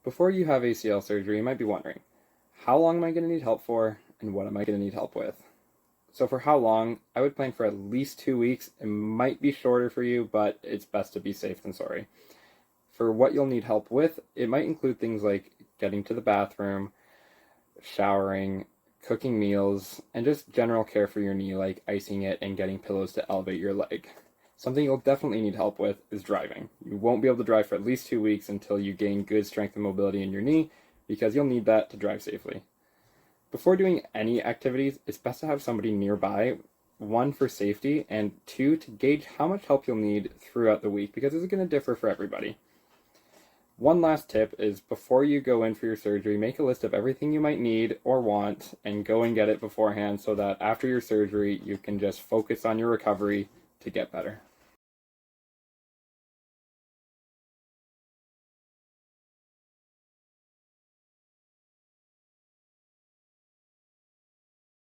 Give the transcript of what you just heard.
Before you have ACL surgery, you might be wondering, how long am I going to need help for, and what am I going to need help with? So for how long, I would plan for at least 2 weeks. It might be shorter for you, but it's best to be safe than sorry. For what you'll need help with, it might include things like getting to the bathroom, showering, cooking meals, and just general care for your knee, like icing it and getting pillows to elevate your leg. Something you'll definitely need help with is driving. You won't be able to drive for at least 2 weeks until you gain good strength and mobility in your knee, because you'll need that to drive safely. Before doing any activities, it's best to have somebody nearby, one for safety, and two to gauge how much help you'll need throughout the week, because it's going to differ for everybody. One last tip is before you go in for your surgery, make a list of everything you might need or want and go and get it beforehand so that after your surgery, you can just focus on your recovery to get better.